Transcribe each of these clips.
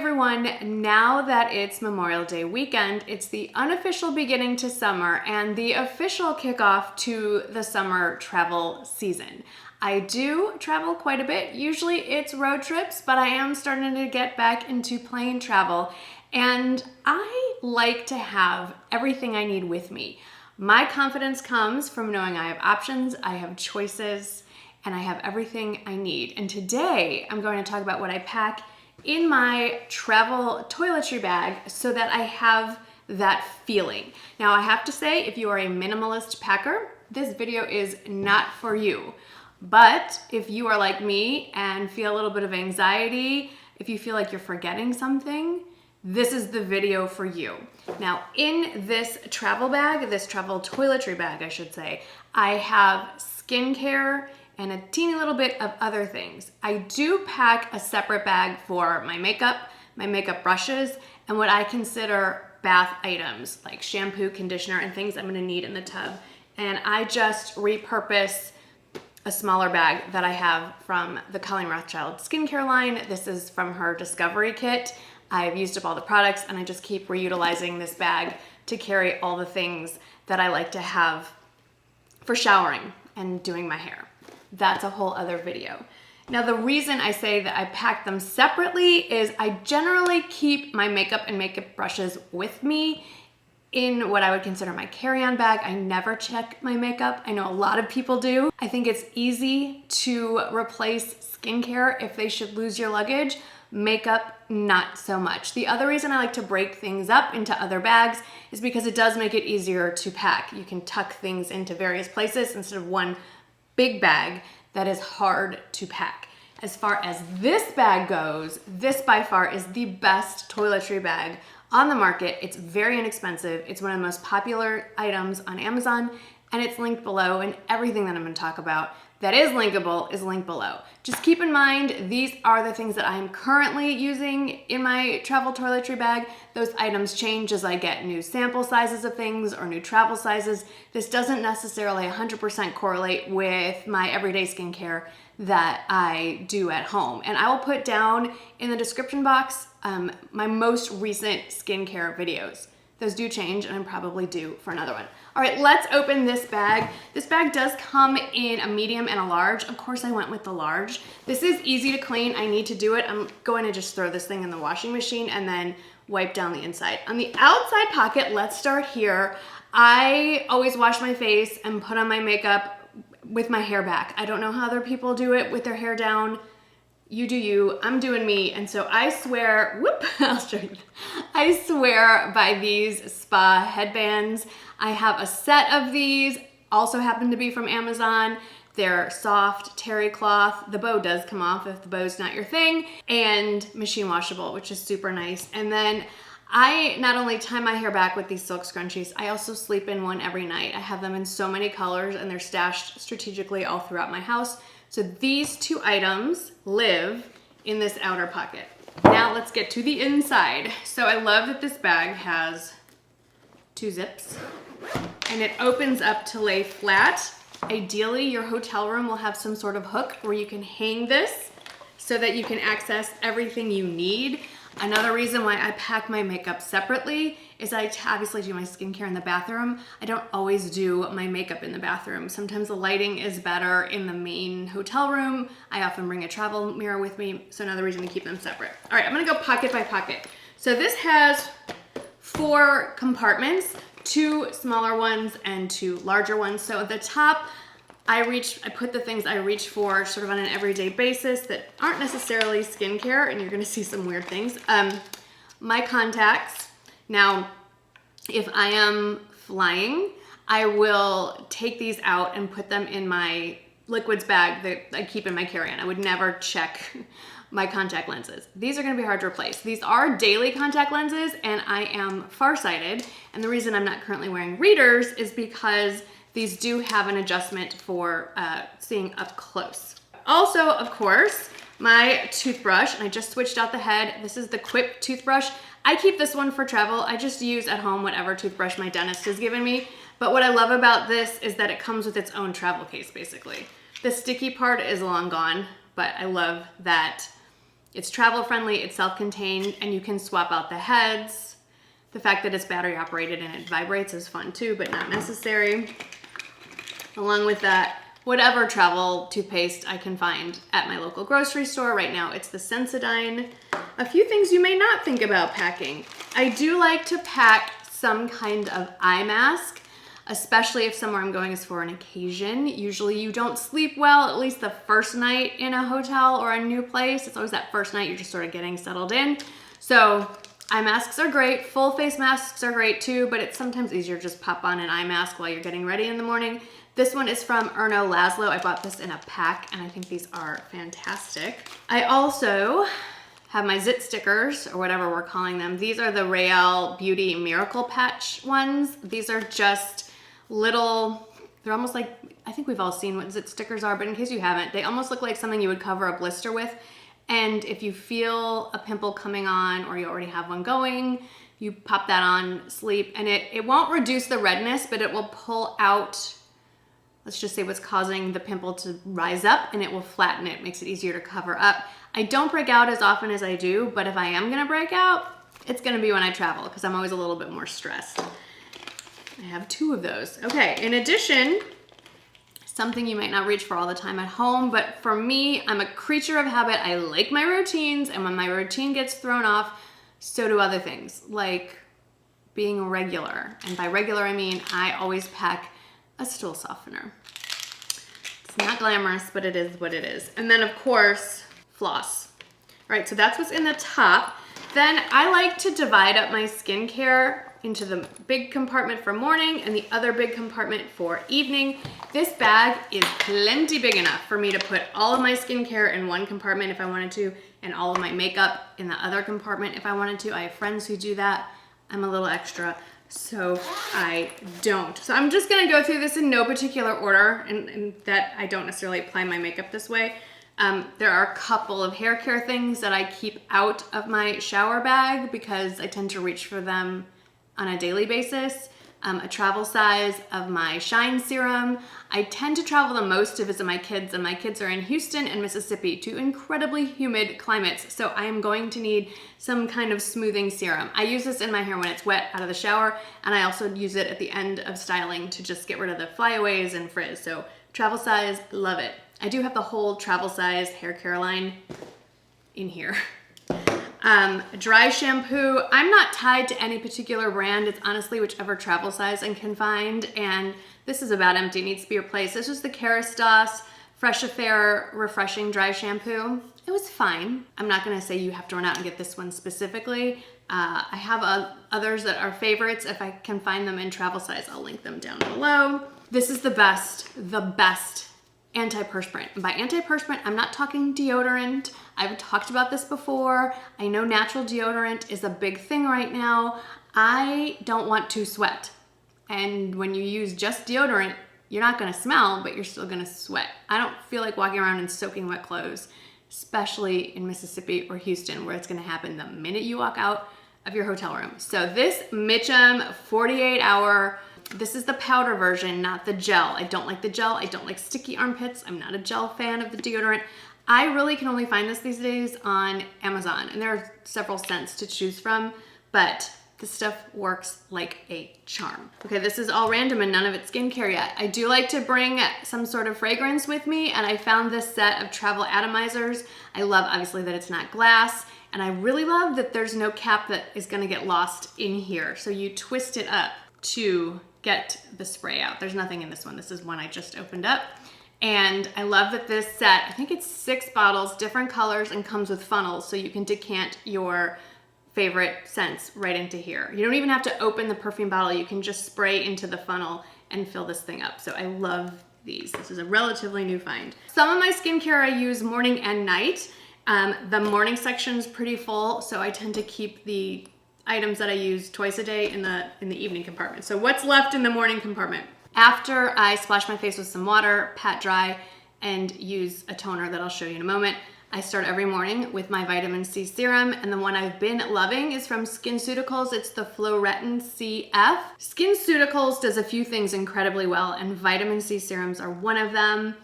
everyone. Now that it's Memorial Day weekend, it's the unofficial beginning to summer and the official kickoff to the summer travel season. I do travel quite a bit. Usually it's road trips, but I am starting to get back into plane travel, and I like to have everything I need with me. My confidence comes from knowing I have options, I have choices, and I have everything I need. And today I'm going to talk about what I pack in my travel toiletry bag so that I have that feeling. Now I have to say, if you are a minimalist packer, this video is not for you. But if you are like me and feel a little bit of anxiety, if you feel like you're forgetting something, this is the video for you. Now in this travel bag, this travel toiletry bag I should say, I have skincare and a teeny little bit of other things. I do pack a separate bag for my makeup brushes, and what I consider bath items like shampoo, conditioner, and things I'm gonna need in the tub. And I just repurpose a smaller bag that I have from the Colleen Rothschild skincare line. This is from her Discovery Kit. I've used up all the products and I just keep reutilizing this bag to carry all the things that I like to have for showering and doing my hair. That's a whole other video. Now the reason I say that I pack them separately is I generally keep my makeup and makeup brushes with me in what I would consider my carry-on bag. I never check my makeup. I know a lot of people do. I think it's easy to replace skincare if they should lose your luggage. Makeup, not so much. The other reason I like to break things up into other bags is because it does make it easier to pack. You can tuck things into various places instead of one big bag that is hard to pack. As far as this bag goes, this by far is the best toiletry bag on the market. It's very inexpensive. It's one of the most popular items on Amazon, and it's linked below, and everything that I'm gonna talk about that is linkable is linked below. Just keep in mind, these are the things that I am currently using in my travel toiletry bag. Those items change as I get new sample sizes of things or new travel sizes. This doesn't necessarily 100% correlate with my everyday skincare that I do at home. And I will put down in the description box my most recent skincare videos. Those do change, and I'm probably due for another one. All right, let's open this bag. This bag does come in a medium and a large. Of course, I went with the large. This is easy to clean. I need to do it. I'm going to just throw this thing in the washing machine and then wipe down the inside. On the outside pocket, let's start here. I always wash my face and put on my makeup with my hair back. I don't know how other people do it with their hair down. You do you, I'm doing me. And so I swear, I'll show you. I swear by these spa headbands. I have a set of these, also happen to be from Amazon. They're soft terry cloth. The bow does come off if the bow's not your thing, and machine washable, which is super nice. And then I not only tie my hair back with these silk scrunchies, I also sleep in one every night. I have them in so many colors and they're stashed strategically all throughout my house. So these two items live in this outer pocket. Now let's get to the inside. So I love that this bag has two zips and it opens up to lay flat. Ideally, your hotel room will have some sort of hook where you can hang this so that you can access everything you need. Another reason why I pack my makeup separately is I obviously do my skincare in the bathroom. I don't always do my makeup in the bathroom. Sometimes the lighting is better in the main hotel room. I often bring a travel mirror with me, so another reason to keep them separate. All right, I'm gonna go pocket by pocket. So this has 4 compartments, 2 smaller ones and 2 larger ones. So at the top, I put the things I reach for sort of on an everyday basis that aren't necessarily skincare, and you're gonna see some weird things. My contacts. Now, if I am flying, I will take these out and put them in my liquids bag that I keep in my carry-on. I would never check my contact lenses. These are gonna be hard to replace. These are daily contact lenses, and I am farsighted, and the reason I'm not currently wearing readers is because these do have an adjustment for seeing up close. Also, of course, my toothbrush, and I just switched out the head. This is the Quip toothbrush. I keep this one for travel. I just use at home whatever toothbrush my dentist has given me. But what I love about this is that it comes with its own travel case, basically. The sticky part is long gone, but I love that It's travel friendly, it's self-contained, and you can swap out the heads. The fact that it's battery operated and it vibrates is fun too, but not necessary. Along with that, whatever travel toothpaste I can find at my local grocery store. Right now it's the Sensodyne. A few things you may not think about packing. I do like to pack some kind of eye mask, especially if somewhere I'm going is for an occasion. Usually you don't sleep well, at least the first night in a hotel or a new place. It's always that first night you're just sort of getting settled in. So eye masks are great. Full face masks are great too, but it's sometimes easier to just pop on an eye mask while you're getting ready in the morning. This one is from Erno Laszlo. I bought this in a pack and I think these are fantastic. I also have my Zit Stickers, or whatever we're calling them. These are the Real Beauty Miracle Patch ones. These are just little, they're almost like, I think we've all seen what Zit Stickers are, but in case you haven't, they almost look like something you would cover a blister with. And if you feel a pimple coming on or you already have one going, you pop that on, sleep, and it won't reduce the redness, but it will pull out, let's just say what's causing the pimple to rise up, and it will flatten it, makes it easier to cover up. I don't break out as often as I do, but if I am gonna break out, it's gonna be when I travel because I'm always a little bit more stressed. I have 2 of those. Okay, in addition, something you might not reach for all the time at home, but for me, I'm a creature of habit. I like my routines, and when my routine gets thrown off, so do other things, like being regular. And by regular, I mean I always pack a stool softener. It's not glamorous, but it is what it is. And then of course, floss. All right, so that's what's in the top. Then I like to divide up my skincare into the big compartment for morning and the other big compartment for evening. This bag is plenty big enough for me to put all of my skincare in one compartment if I wanted to, and all of my makeup in the other compartment if I wanted to. I have friends who do that. I'm a little extra, so I don't. So I'm just gonna go through this in no particular order, and that I don't necessarily apply my makeup this way. There are a couple of hair care things that I keep out of my shower bag because I tend to reach for them on a daily basis. A travel size of my Shine Serum. I tend to travel the most to visit my kids, and my kids are in Houston and Mississippi, 2 incredibly humid climates, so I am going to need some kind of smoothing serum. I use this in my hair when it's wet out of the shower, and I also use it at the end of styling to just get rid of the flyaways and frizz. So travel size, love it. I do have the whole travel size hair care line in here. Dry shampoo, I'm not tied to any particular brand. It's honestly whichever travel size I can find, and this is about empty, it needs to be replaced. This is the Kerastase Fresh Affair Refreshing Dry Shampoo. It was fine. I'm not gonna say you have to run out and get this one specifically. I have others that are favorites. If I can find them in travel size, I'll link them down below. This is the best antiperspirant. And by antiperspirant, I'm not talking deodorant. I've talked about this before. I know natural deodorant is a big thing right now. I don't want to sweat. And when you use just deodorant, you're not gonna smell, but you're still gonna sweat. I don't feel like walking around in soaking wet clothes, especially in Mississippi or Houston, where it's gonna happen the minute you walk out of your hotel room. So this Mitchum 48-hour, this is the powder version, not the gel. I don't like the gel. I don't like sticky armpits. I'm not a gel fan of the deodorant. I really can only find this these days on Amazon, and there are several scents to choose from, but this stuff works like a charm. Okay, this is all random and none of it's skincare yet. I do like to bring some sort of fragrance with me, and I found this set of travel atomizers. I love, obviously, that it's not glass, and I really love that there's no cap that is gonna get lost in here. So you twist it up to get the spray out. There's nothing in this one. This is one I just opened up. And I love that this set, I think it's 6 bottles, different colors, and comes with funnels, so you can decant your favorite scents right into here. You don't even have to open the perfume bottle. You can just spray into the funnel and fill this thing up. So I love these. This is a relatively new find. Some of my skincare I use morning and night. The morning section's pretty full, so I tend to keep the items that I use twice a day in the evening compartment. So what's left in the morning compartment? After I splash my face with some water, pat dry, and use a toner that I'll show you in a moment, I start every morning with my vitamin C serum, and the one I've been loving is from Skinceuticals. It's the Floretin CF. Skinceuticals does a few things incredibly well, and vitamin C serums are one of them.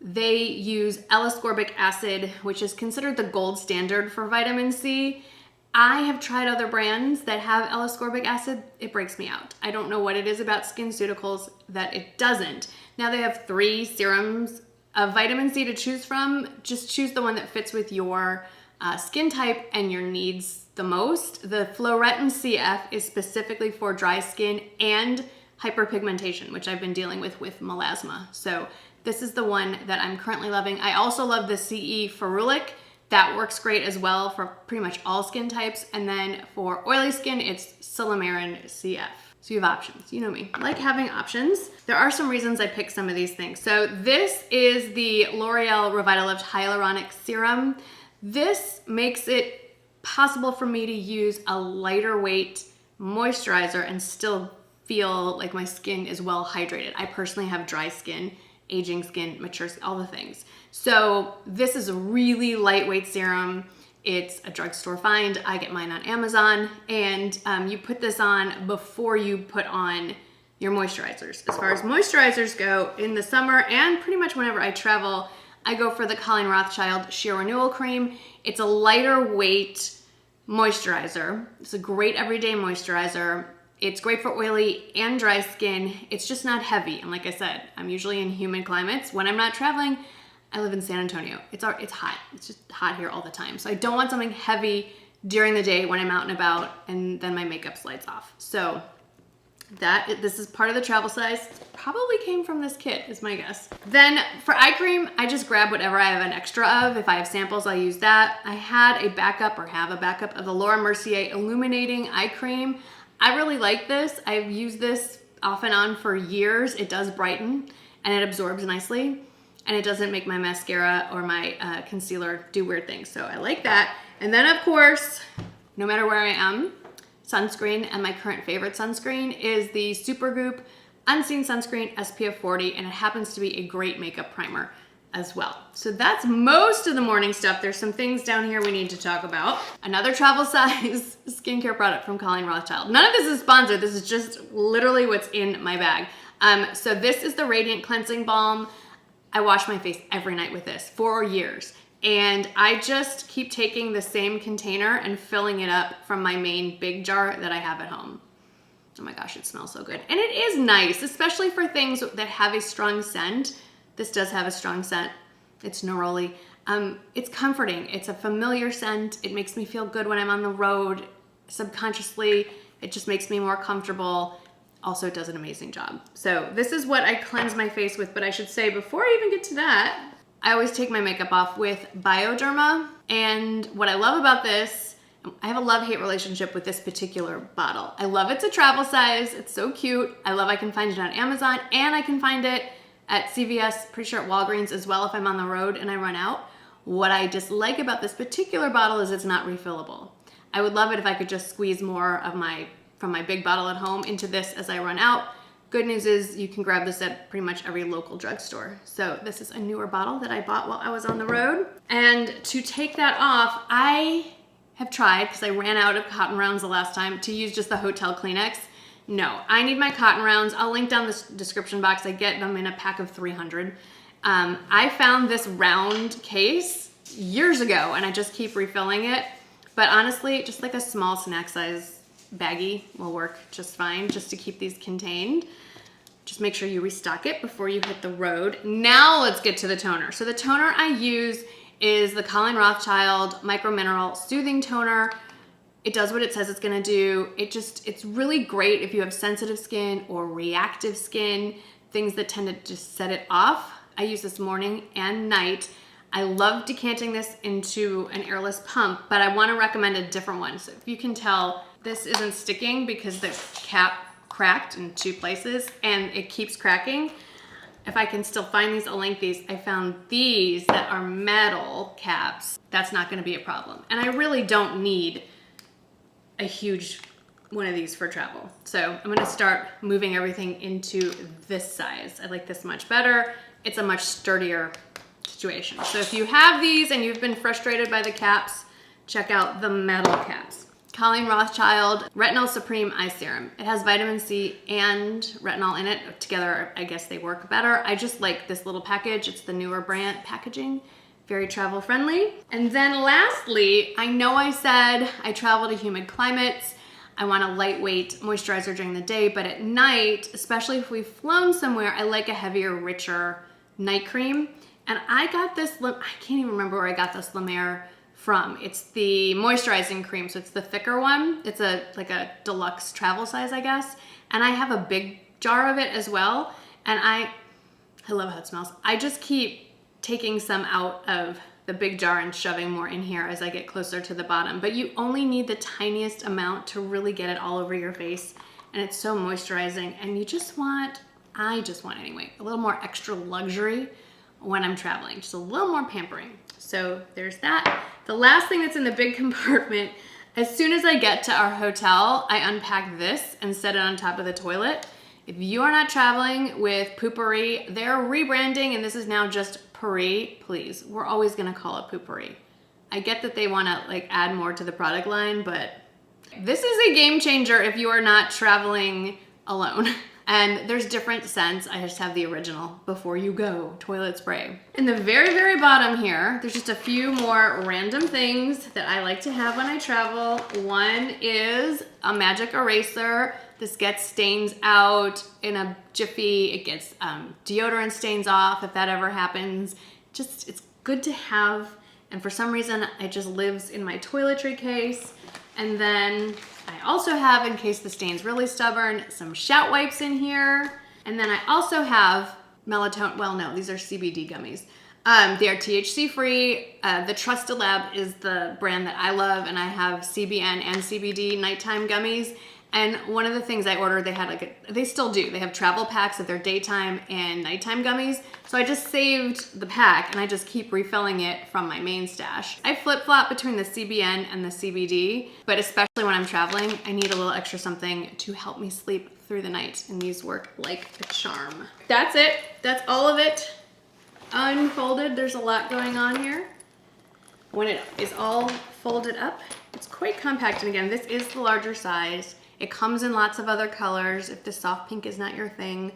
They use L-ascorbic acid, which is considered the gold standard for vitamin C. I have tried other brands that have L-ascorbic acid. It breaks me out. I don't know what it is about Skinceuticals that it doesn't. Now they have 3 serums of vitamin C to choose from. Just choose the one that fits with your skin type and your needs the most. The Floretin CF is specifically for dry skin and hyperpigmentation, which I've been dealing with melasma. So this is the one that I'm currently loving. I also love the CE Ferulic. That works great as well for pretty much all skin types. And then for oily skin, it's Silymarin CF. So you have options, you know me. I like having options. There are some reasons I picked some of these things. So this is the L'Oreal Revitalift Hyaluronic Serum. This makes it possible for me to use a lighter weight moisturizer and still feel like my skin is well hydrated. I personally have dry skin, aging skin, mature skin, all the things. So this is a really lightweight serum. It's a drugstore find. I get mine on Amazon, and you put this on before you put on your moisturizers. As far as moisturizers go, in the summer and pretty much whenever I travel, I go for the Colin Rothschild Sheer Renewal Cream. It's a lighter weight moisturizer. It's a great everyday moisturizer. It's great for oily and dry skin. It's just not heavy. And like I said, I'm usually in humid climates. When I'm not traveling, I live in San Antonio. It's hot. It's just hot here all the time. So I don't want something heavy during the day when I'm out and about, and then my makeup slides off. So this is part of the travel size. Probably came from this kit is my guess. Then for eye cream, I just grab whatever I have an extra of. If I have samples, I'll use that. I had a backup or have a backup of the Laura Mercier Illuminating Eye Cream. I really like this. I've used this off and on for years. It does brighten and it absorbs nicely, and it doesn't make my mascara or my concealer do weird things. So I like that. And then of course, no matter where I am, sunscreen, and my current favorite sunscreen is the Supergoop Unseen Sunscreen SPF 40, and it happens to be a great makeup primer as well. So that's most of the morning stuff. There's some things down here we need to talk about. Another travel size skincare product from Colin Rothschild. None of this is sponsored. This is just literally what's in my bag. So this is the Radiant Cleansing Balm. I wash my face every night with this for years. And I just keep taking the same container and filling it up from my main big jar that I have at home. Oh my gosh, it smells so good. And it is nice, especially for things that have a strong scent. This does have a strong scent. It's neroli. It's comforting. It's a familiar scent. It makes me feel good when I'm on the road. Subconsciously, it just makes me more comfortable. Also, it does an amazing job. So this is what I cleanse my face with, but I should say before I even get to that, I always take my makeup off with Bioderma. And what I love about this, I have a love-hate relationship with this particular bottle. I love it's a travel size. It's so cute. I love I can find it on Amazon, and I can find it at CVS, pretty sure at Walgreens as well if I'm on the road and I run out. What I dislike about this particular bottle is it's not refillable. I would love it if I could just squeeze more of from my big bottle at home into this as I run out. Good news is you can grab this at pretty much every local drugstore. So this is a newer bottle that I bought while I was on the road. And to take that off, I have tried, because I ran out of cotton rounds the last time, to use just the hotel Kleenex. No, I need my cotton rounds. I'll link down the description box. I get them in a pack of 300. I found this round case years ago, and I just keep refilling it. But honestly, just like a small snack size baggie will work just fine, just to keep these contained. Just make sure you restock it before you hit the road. Now let's get to the toner. So the toner I use is the Colin Rothschild Micro Mineral Soothing Toner. It does what it says it's gonna do. It's really great if you have sensitive skin or reactive skin, things that tend to just set it off. I use this morning and night. I love decanting this into an airless pump, but I wanna recommend a different one. So if you can tell, this isn't sticking because the cap cracked in 2 places and it keeps cracking. If I can still find these, I'll link these. I found these that are metal caps. That's not gonna be a problem. And I really don't need a huge one of these for travel. So I'm gonna start moving everything into this size. I like this much better. It's a much sturdier situation. So if you have these and you've been frustrated by the caps, check out the metal caps. Colleen Rothschild Retinol Supreme Eye Serum. It has vitamin C and retinol in it. Together, I guess they work better. I just like this little package. It's the newer brand packaging. Very travel friendly. And then lastly, I know I said I travel to humid climates. I want a lightweight moisturizer during the day, but at night, especially if we've flown somewhere, I like a heavier, richer night cream. And I got this, I can't even remember where I got this La Mer from. It's the Moisturizing Cream, so it's the thicker one. It's like a deluxe travel size, I guess. And I have a big jar of it as well. And I love how it smells. I just keep taking some out of the big jar and shoving more in here as I get closer to the bottom. But you only need the tiniest amount to really get it all over your face. And it's so moisturizing. And you just want, I just want anyway, a little more extra luxury when I'm traveling. Just a little more pampering. So there's that. The last thing that's in the big compartment, as soon as I get to our hotel, I unpack this and set it on top of the toilet. If you are not traveling with Poopery, they're rebranding and this is now just Puri, please. We're always gonna call it Poopery. I get that they wanna like add more to the product line, but this is a game changer if you are not traveling alone. And there's different scents. I just have the original Before You Go toilet spray. In the very, very bottom here, there's just a few more random things that I like to have when I travel. One is a magic eraser. This gets stains out in a jiffy. It gets deodorant stains off if that ever happens. Just, it's good to have. And for some reason, it just lives in my toiletry case. And then I also have, in case the stain's really stubborn, some shout wipes in here. And then I also have melatonin, well no, these are CBD gummies. They are THC free. The Trusted Lab is the brand that I love, and I have CBN and CBD nighttime gummies. And one of the things I ordered, they had they still do. They have travel packs of their daytime and nighttime gummies. So I just saved the pack and I just keep refilling it from my main stash. I flip-flop between the CBN and the CBD, but especially when I'm traveling, I need a little extra something to help me sleep through the night, and these work like a charm. That's it. That's all of it. Unfolded, there's a lot going on here. When it is all folded up, it's quite compact. And again, this is the larger size. It comes in lots of other colors if the soft pink is not your thing.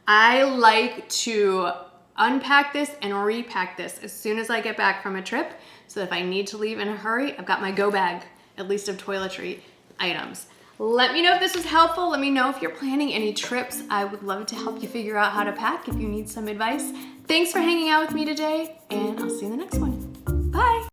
I like to unpack this and repack this as soon as I get back from a trip, so that if I need to leave in a hurry, I've got my go bag, at least of toiletry items. Let me know if this was helpful. Let me know if you're planning any trips. I would love to help you figure out how to pack if you need some advice. Thanks for hanging out with me today, and I'll see you in the next one.